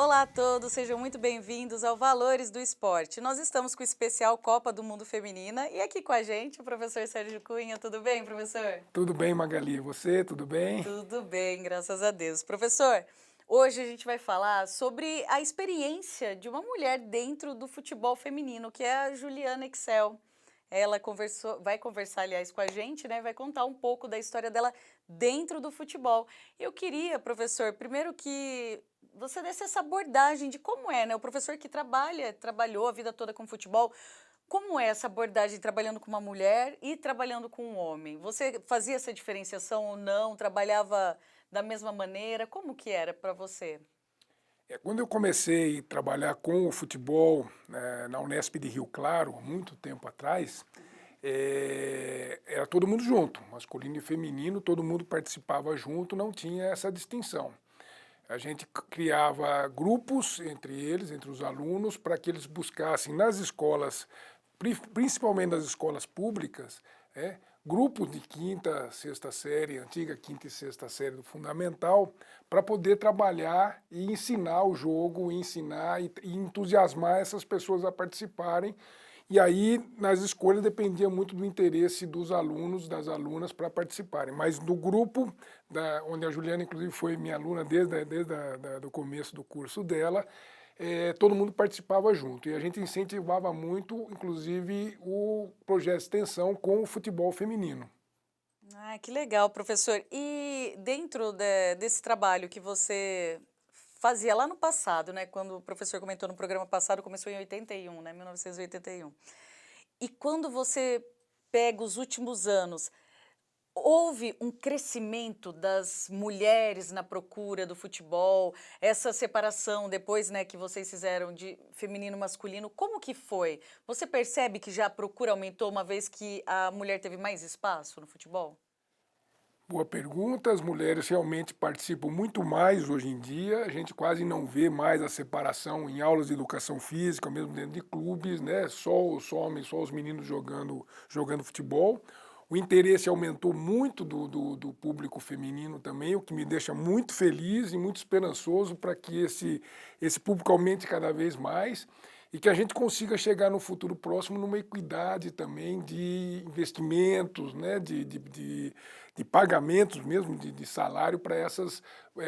Olá a todos, sejam muito bem-vindos ao Valores do Esporte. Nós estamos com o especial Copa do Mundo Feminina e aqui com a gente o professor Sérgio Cunha. Tudo bem, professor? Tudo bem, Magali? Você, tudo bem? Tudo bem, graças a Deus. Professor, hoje a gente vai falar sobre a experiência de uma mulher dentro do futebol feminino, que é a Juliana Excel. Ela vai conversar, aliás, com a gente, né? Vai contar um pouco da história dela dentro do futebol. Eu queria, professor, primeiro que você desse essa abordagem de como é, né? O professor que trabalhou a vida toda com futebol, como é essa abordagem trabalhando com uma mulher e trabalhando com um homem? Você fazia essa diferenciação ou não? Trabalhava da mesma maneira? Como que era para você? Quando eu comecei a trabalhar com o futebol na Unesp de Rio Claro, muito tempo atrás, era todo mundo junto, masculino e feminino, todo mundo participava junto, não tinha essa distinção. A gente criava grupos entre eles, entre os alunos, para que eles buscassem nas escolas, principalmente nas escolas públicas, grupos de quinta, sexta série, antiga quinta e sexta série do fundamental, para poder trabalhar e ensinar o jogo, ensinar e entusiasmar essas pessoas a participarem. E aí, nas escolhas, dependia muito do interesse dos alunos, das alunas para participarem. Mas do grupo, onde a Juliana, inclusive, foi minha aluna desde o começo do curso dela, todo mundo participava junto. E a gente incentivava muito, inclusive, o projeto de extensão com o futebol feminino. Ah, que legal, professor. E dentro desse trabalho que você fazia lá no passado, né? Quando o professor comentou no programa passado, começou em 81, né? 1981. E quando você pega os últimos anos, houve um crescimento das mulheres na procura do futebol, essa separação depois, né, que vocês fizeram de feminino e masculino, como que foi? Você percebe que já a procura aumentou uma vez que a mulher teve mais espaço no futebol? Boa pergunta, as mulheres realmente participam muito mais hoje em dia, a gente quase não vê mais a separação em aulas de educação física, mesmo dentro de clubes, né? Só os homens, só os meninos jogando futebol. O interesse aumentou muito do público feminino também, o que me deixa muito feliz e muito esperançoso para que esse público aumente cada vez mais e que a gente consiga chegar no futuro próximo numa equidade também de investimentos, né, de pagamentos mesmo, de salário para essas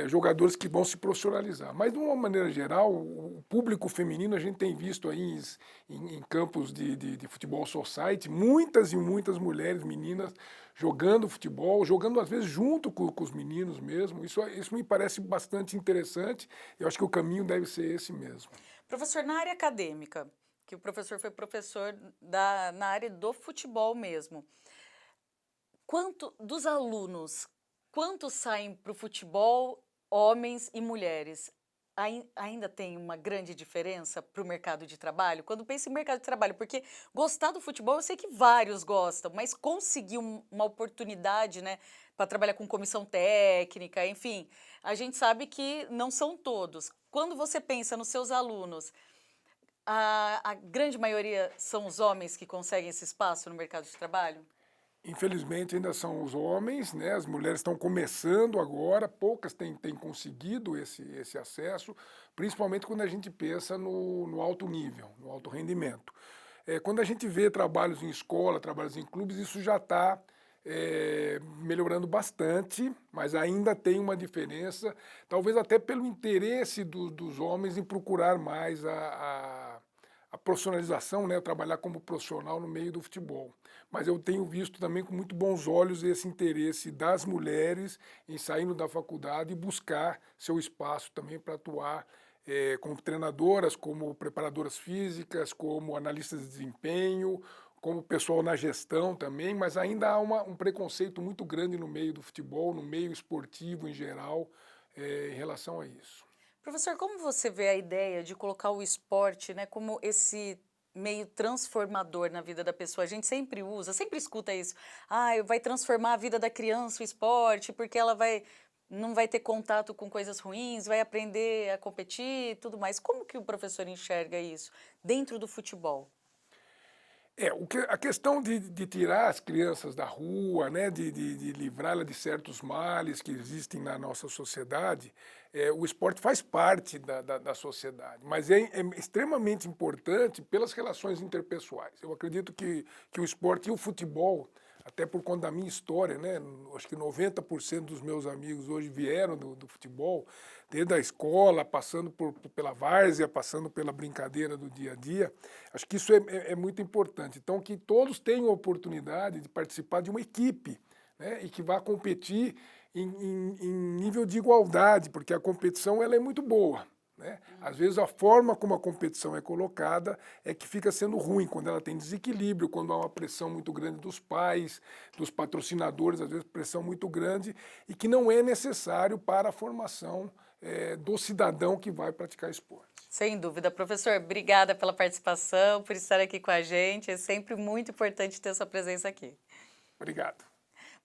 jogadores que vão se profissionalizar. Mas, de uma maneira geral, o público feminino, a gente tem visto aí em campos de futebol society, muitas e muitas mulheres, meninas, jogando futebol, jogando às vezes junto com os meninos mesmo. Isso me parece bastante interessante. Eu acho que o caminho deve ser esse mesmo. Professor, na área acadêmica, que o professor foi professor na área do futebol mesmo, dos alunos, quantos saem para o futebol, homens e mulheres? Ainda tem uma grande diferença para o mercado de trabalho? Quando penso em mercado de trabalho, porque gostar do futebol, eu sei que vários gostam, mas conseguir uma oportunidade, né, para trabalhar com comissão técnica, enfim, a gente sabe que não são todos. Quando você pensa nos seus alunos, a grande maioria são os homens que conseguem esse espaço no mercado de trabalho? Infelizmente ainda são os homens, né? As mulheres estão começando agora, poucas têm conseguido esse acesso, principalmente quando a gente pensa no alto nível, no alto rendimento. Quando a gente vê trabalhos em escola, trabalhos em clubes, isso já está melhorando bastante, mas ainda tem uma diferença, talvez até pelo interesse dos homens em procurar mais a profissionalização, né, trabalhar como profissional no meio do futebol. Mas eu tenho visto também com muito bons olhos esse interesse das mulheres em saindo da faculdade e buscar seu espaço também para atuar como treinadoras, como preparadoras físicas, como analistas de desempenho, como pessoal na gestão também, mas ainda há um preconceito muito grande no meio do futebol, no meio esportivo em geral, em relação a isso. Professor, como você vê a ideia de colocar o esporte, né, como esse meio transformador na vida da pessoa? A gente sempre usa, sempre escuta isso. Ah, vai transformar a vida da criança o esporte, porque ela não vai ter contato com coisas ruins, vai aprender a competir e tudo mais. Como que o professor enxerga isso dentro do futebol? A questão de tirar as crianças da rua, né, de livrá-la de certos males que existem na nossa sociedade, o esporte faz parte da sociedade, mas é extremamente importante pelas relações interpessoais. Eu acredito que o esporte e o futebol, até por conta da minha história, né, acho que 90% dos meus amigos hoje vieram do futebol, desde a escola, passando pela várzea, passando pela brincadeira do dia a dia. Acho que isso é muito importante. Então, que todos tenham a oportunidade de participar de uma equipe, né, e que vá competir em nível de igualdade, porque a competição ela é muito boa, né? Às vezes a forma como a competição é colocada é que fica sendo ruim, quando ela tem desequilíbrio, quando há uma pressão muito grande dos pais, dos patrocinadores, às vezes pressão muito grande, e que não é necessário para a formação do cidadão que vai praticar esporte. Sem dúvida, professor. Obrigada pela participação, por estar aqui com a gente. É sempre muito importante ter sua presença aqui. Obrigado.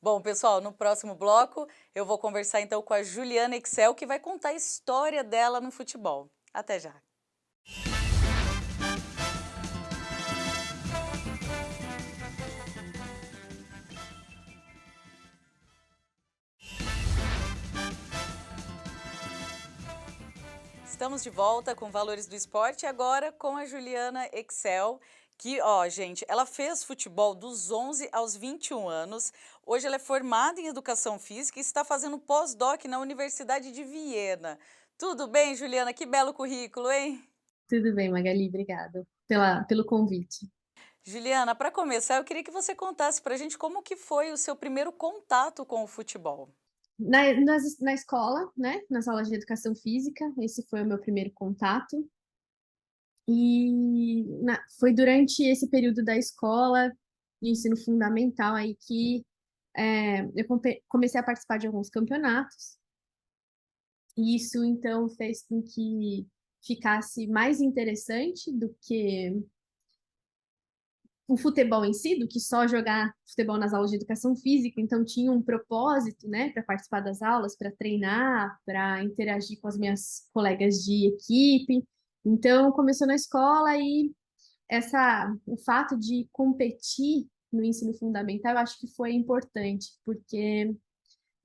Bom, pessoal, no próximo bloco eu vou conversar então com a Juliana Excel, que vai contar a história dela no futebol. Até já. Estamos de volta com Valores do Esporte, agora com a Juliana Excel, que, ó, gente, ela fez futebol dos 11 aos 21 anos. Hoje ela é formada em Educação Física e está fazendo pós-doc na Universidade de Viena. Tudo bem, Juliana? Que belo currículo, hein? Tudo bem, Magali, obrigada pelo convite. Juliana, para começar, eu queria que você contasse para a gente como que foi o seu primeiro contato com o futebol. Na escola, né, nas aulas de educação física, esse foi o meu primeiro contato. E foi durante esse período da escola, de ensino fundamental, aí que eu comecei a participar de alguns campeonatos. E isso, então, fez com que ficasse mais interessante do que o futebol em si, do que só jogar futebol nas aulas de educação física, então tinha um propósito, né, para participar das aulas, para treinar, para interagir com as minhas colegas de equipe. Então começou na escola e o fato de competir no ensino fundamental, eu acho que foi importante, porque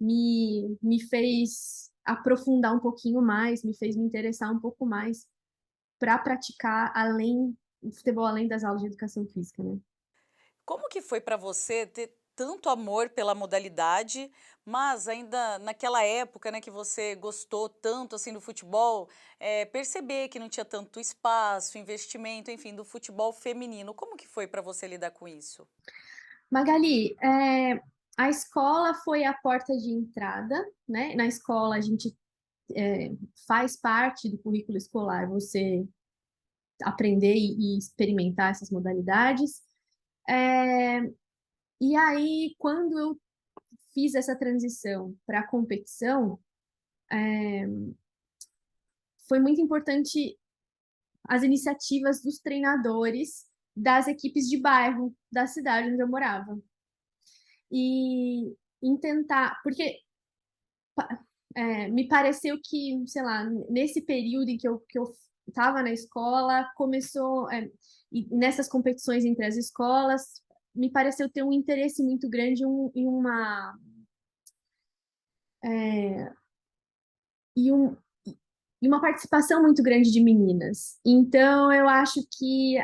me fez aprofundar um pouquinho mais, me fez me interessar um pouco mais para praticar o futebol além das aulas de educação física, né? Como que foi para você ter tanto amor pela modalidade, mas ainda naquela época, né, que você gostou tanto assim do futebol, perceber que não tinha tanto espaço, investimento, enfim, do futebol feminino. Como que foi para você lidar com isso? Magali, a escola foi a porta de entrada, né? Na escola a gente faz parte do currículo escolar você aprender e experimentar essas modalidades. É, e aí, quando eu fiz essa transição para a competição, foi muito importante as iniciativas dos treinadores das equipes de bairro da cidade onde eu morava. E em tentar, porque me pareceu que, sei lá, nesse período em que eu estava na escola, começou, e nessas competições entre as escolas, me pareceu ter um interesse muito grande em uma. E um, e uma participação muito grande de meninas. Então, eu acho que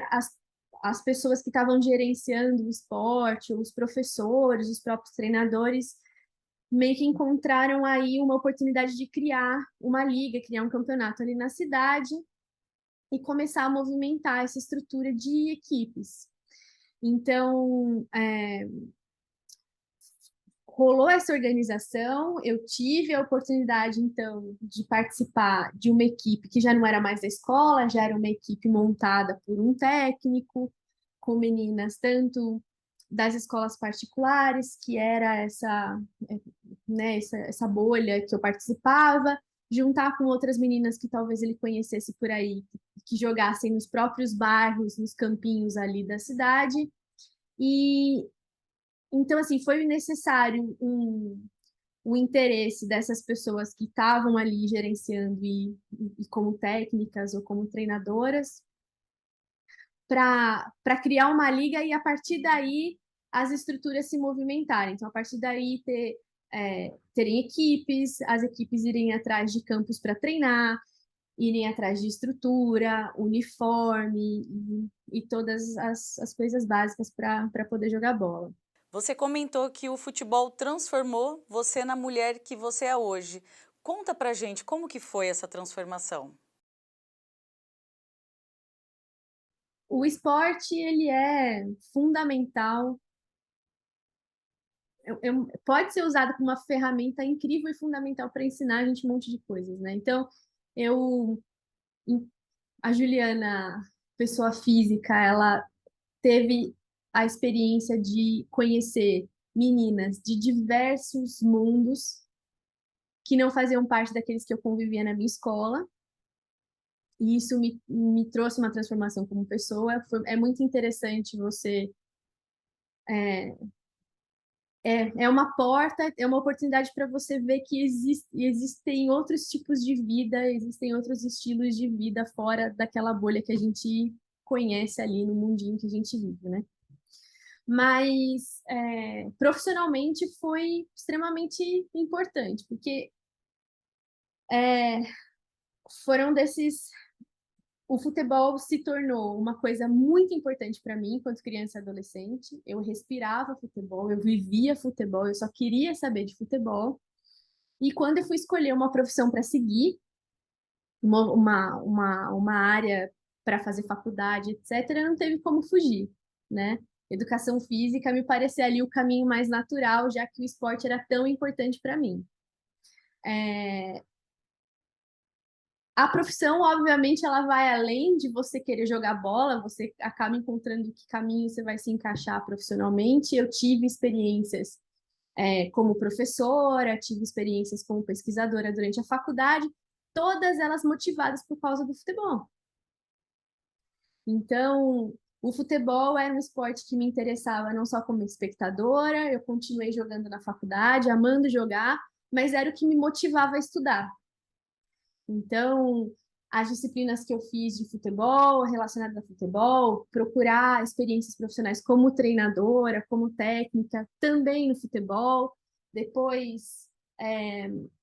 as pessoas que estavam gerenciando o esporte, os professores, os próprios treinadores, meio que encontraram aí uma oportunidade de criar uma liga, criar um campeonato ali na cidade e começar a movimentar essa estrutura de equipes. Então, rolou essa organização, eu tive a oportunidade, então, de participar de uma equipe que já não era mais da escola, já era uma equipe montada por um técnico, com meninas tanto das escolas particulares, que era né, essa bolha que eu participava, juntar com outras meninas que talvez ele conhecesse por aí, que jogassem nos próprios bairros, nos campinhos ali da cidade. E então, assim, foi necessário o interesse dessas pessoas que estavam ali gerenciando e como técnicas ou como treinadoras para criar uma liga e, a partir daí, as estruturas se movimentarem. Então, a partir daí, terem equipes, as equipes irem atrás de campos para treinar, irem atrás de estrutura, uniforme e todas as coisas básicas para poder jogar bola. Você comentou que o futebol transformou você na mulher que você é hoje. Conta pra gente como que foi essa transformação. O esporte, ele é fundamental, pode ser usado como uma ferramenta incrível e fundamental para ensinar a gente um monte de coisas, né? Então, eu, a Juliana, pessoa física, ela teve a experiência de conhecer meninas de diversos mundos que não faziam parte daqueles que eu convivia na minha escola. E isso me trouxe uma transformação como pessoa. É muito interessante você. É uma porta, é uma oportunidade para você ver que existem outros tipos de vida, existem outros estilos de vida fora daquela bolha que a gente conhece ali no mundinho que a gente vive, né? Mas profissionalmente foi extremamente importante, porque é, foram desses. O futebol se tornou uma coisa muito importante para mim enquanto criança e adolescente. Eu respirava futebol, eu vivia futebol, eu só queria saber de futebol. E quando eu fui escolher uma profissão para seguir, uma área para fazer faculdade, etc., não teve como fugir, né? Educação física me parecia ali o caminho mais natural, já que o esporte era tão importante para mim. A profissão, obviamente, ela vai além de você querer jogar bola, você acaba encontrando que caminho você vai se encaixar profissionalmente. Eu tive experiências como professora, tive experiências como pesquisadora durante a faculdade, todas elas motivadas por causa do futebol. Então, o futebol era um esporte que me interessava não só como espectadora, eu continuei jogando na faculdade, amando jogar, mas era o que me motivava a estudar. Então, as disciplinas que eu fiz de futebol, relacionadas a futebol, procurar experiências profissionais como treinadora, como técnica, também no futebol. Depois,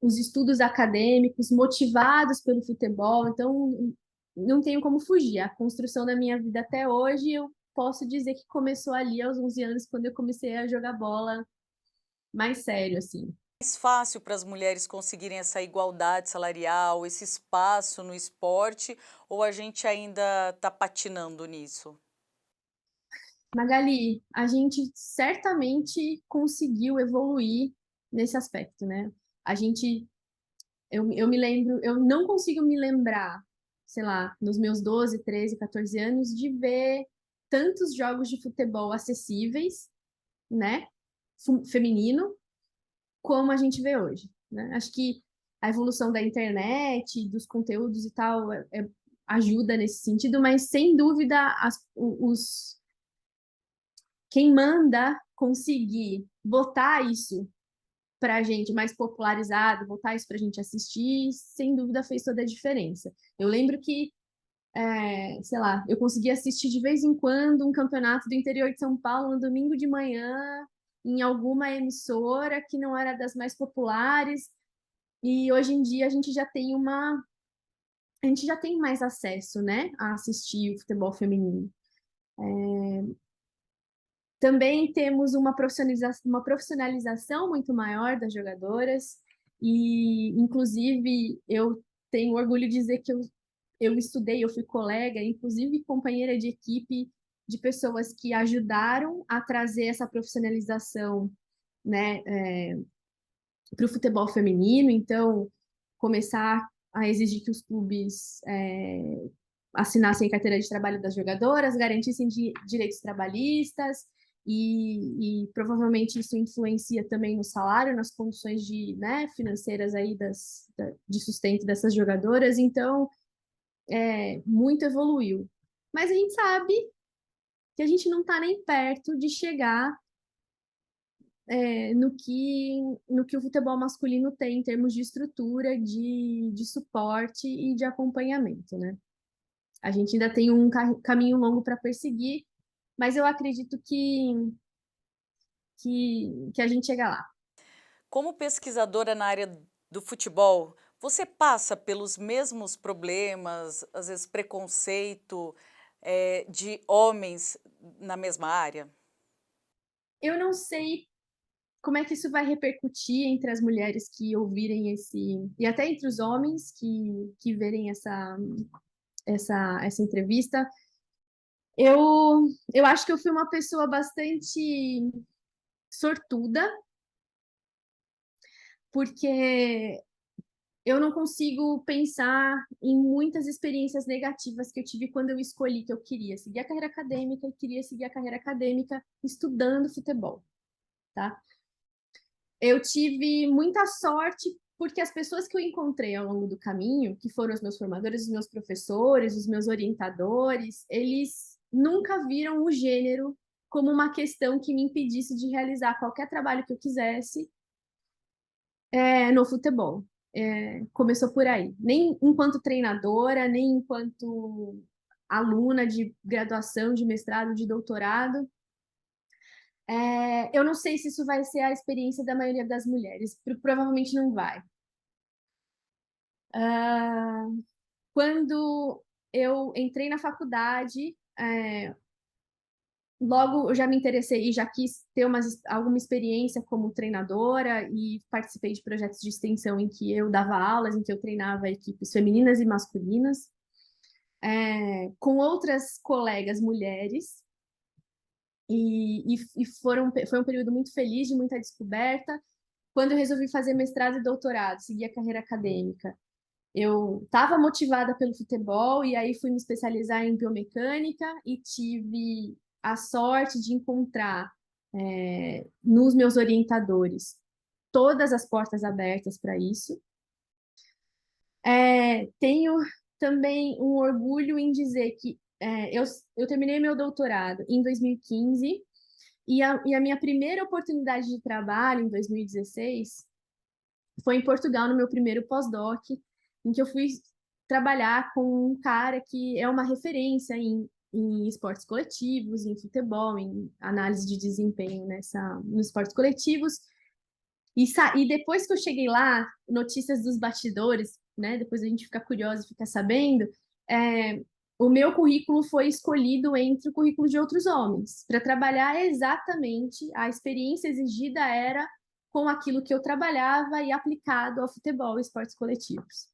os estudos acadêmicos motivados pelo futebol. Então, não tenho como fugir. A construção da minha vida até hoje, eu posso dizer que começou ali aos 11 anos, quando eu comecei a jogar bola mais sério, assim. Mais fácil para as mulheres conseguirem essa igualdade salarial, esse espaço no esporte, ou a gente ainda está patinando nisso? Magali, a gente certamente conseguiu evoluir nesse aspecto, né? A gente, eu me lembro, eu não consigo me lembrar, sei lá, nos meus 12, 13, 14 anos, de ver tantos jogos de futebol acessíveis, né? Feminino, como a gente vê hoje, né? Acho que a evolução da internet, dos conteúdos e tal, ajuda nesse sentido, mas sem dúvida quem manda conseguir botar isso para a gente mais popularizado, botar isso para a gente assistir, sem dúvida fez toda a diferença. Eu lembro que, sei lá, eu conseguia assistir de vez em quando um campeonato do interior de São Paulo no domingo de manhã, em alguma emissora que não era das mais populares, e hoje em dia a gente já tem mais acesso, né, a assistir o futebol feminino. Também temos uma profissionalização muito maior das jogadoras e, inclusive, eu tenho orgulho de dizer que eu estudei, eu fui colega, inclusive companheira de equipe de pessoas que ajudaram a trazer essa profissionalização, né, para o futebol feminino. Então, começar a exigir que os clubes assinassem carteira de trabalho das jogadoras, garantissem direitos trabalhistas, e provavelmente isso influencia também no salário, nas condições né, financeiras aí de sustento dessas jogadoras. Então, muito evoluiu. Mas a gente sabe que a gente não está nem perto de chegar no que o futebol masculino tem em termos de estrutura, de suporte e de acompanhamento, né? A gente ainda tem um caminho longo para perseguir, mas eu acredito que a gente chega lá. Como pesquisadora na área do futebol, você passa pelos mesmos problemas, às vezes preconceito, de homens na mesma área? Eu não sei como é que isso vai repercutir entre as mulheres que ouvirem e até entre os homens que verem essa entrevista. Eu acho que eu fui uma pessoa bastante sortuda, porque eu não consigo pensar em muitas experiências negativas que eu tive quando eu escolhi que eu queria seguir a carreira acadêmica e queria seguir a carreira acadêmica estudando futebol, tá? Eu tive muita sorte porque as pessoas que eu encontrei ao longo do caminho, que foram os meus formadores, os meus professores, os meus orientadores, eles nunca viram o gênero como uma questão que me impedisse de realizar qualquer trabalho que eu quisesse no futebol. Começou por aí. Nem enquanto treinadora, nem enquanto aluna de graduação, de mestrado, de doutorado. Eu não sei se isso vai ser a experiência da maioria das mulheres. Provavelmente não vai. Quando eu entrei na faculdade, logo eu já me interessei e já quis ter alguma experiência como treinadora e participei de projetos de extensão em que eu dava aulas, em que eu treinava equipes femininas e masculinas, com outras colegas mulheres. Foi um período muito feliz, de muita descoberta. Quando eu resolvi fazer mestrado e doutorado, seguir a carreira acadêmica, eu estava motivada pelo futebol e aí fui me especializar em biomecânica e tive a sorte de encontrar nos meus orientadores todas as portas abertas para isso. Tenho também um orgulho em dizer que eu terminei meu doutorado em 2015 e a minha primeira oportunidade de trabalho em 2016 foi em Portugal, no meu primeiro pós-doc, em que eu fui trabalhar com um cara que é uma referência em esportes coletivos, em futebol, em análise de desempenho nos esportes coletivos. E depois que eu cheguei lá, notícias dos bastidores, né? Depois a gente fica curiosa e fica sabendo, o meu currículo foi escolhido entre o currículo de outros homens, para trabalhar exatamente, a experiência exigida era com aquilo que eu trabalhava e aplicado ao futebol e esportes coletivos.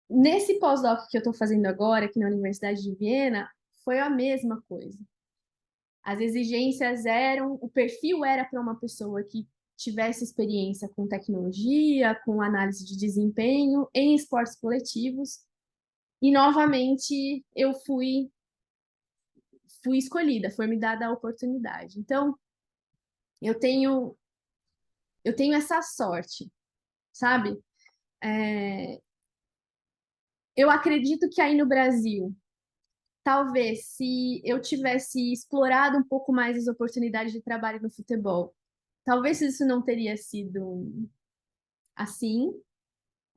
Nesse pós-doc que eu estou fazendo agora, aqui na Universidade de Viena, foi a mesma coisa. As exigências o perfil era para uma pessoa que tivesse experiência com tecnologia, com análise de desempenho em esportes coletivos. E, novamente, eu fui escolhida, foi me dada a oportunidade. Então, eu tenho essa sorte, sabe? Eu acredito que aí no Brasil, talvez se eu tivesse explorado um pouco mais as oportunidades de trabalho no futebol, talvez isso não teria sido assim.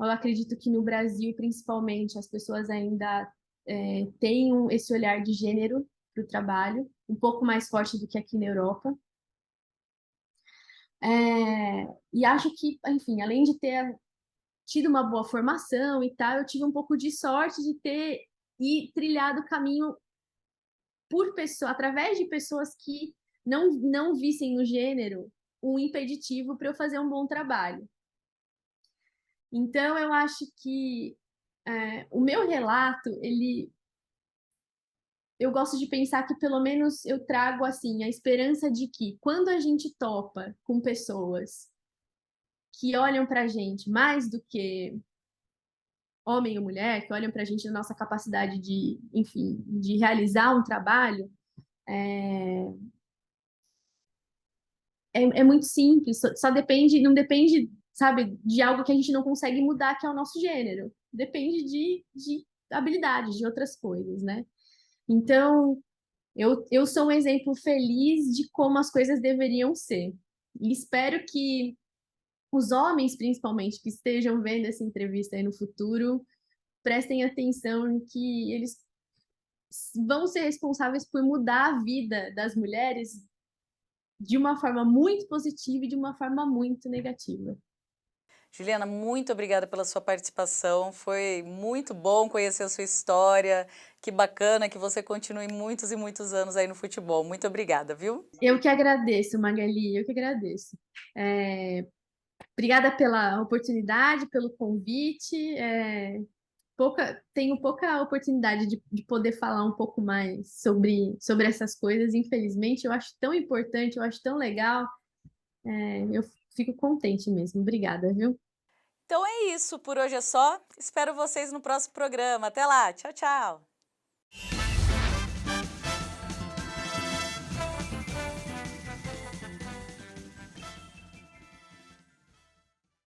Eu acredito que no Brasil, principalmente, as pessoas ainda têm esse olhar de gênero para o trabalho, um pouco mais forte do que aqui na Europa. E acho que, enfim, além de ter tido uma boa formação e tal, eu tive um pouco de sorte de ter trilhado o caminho através de pessoas que não vissem no gênero um impeditivo para eu fazer um bom trabalho. Então, eu acho que o meu relato, eu gosto de pensar que pelo menos eu trago assim a esperança de que quando a gente topa com pessoas que olham para a gente mais do que homem ou mulher, que olham para a gente na nossa capacidade de, enfim, de realizar um trabalho, é muito simples, só depende, não depende, sabe, de algo que a gente não consegue mudar, que é o nosso gênero. Depende de habilidades, de outras coisas, né? Então, eu sou um exemplo feliz de como as coisas deveriam ser. E espero que os homens, principalmente, que estejam vendo essa entrevista aí no futuro, prestem atenção que eles vão ser responsáveis por mudar a vida das mulheres de uma forma muito positiva e de uma forma muito negativa. Juliana, muito obrigada pela sua participação. Foi muito bom conhecer a sua história. Que bacana que você continue muitos e muitos anos aí no futebol. Muito obrigada, viu? Eu que agradeço, Magali, eu que agradeço. Obrigada pela oportunidade, pelo convite. Tenho pouca oportunidade de poder falar um pouco mais sobre essas coisas, infelizmente. Eu acho tão importante, eu acho tão legal. Eu fico contente mesmo. Obrigada, viu? Então é isso. Por hoje é só. Espero vocês no próximo programa. Até lá. Tchau, tchau.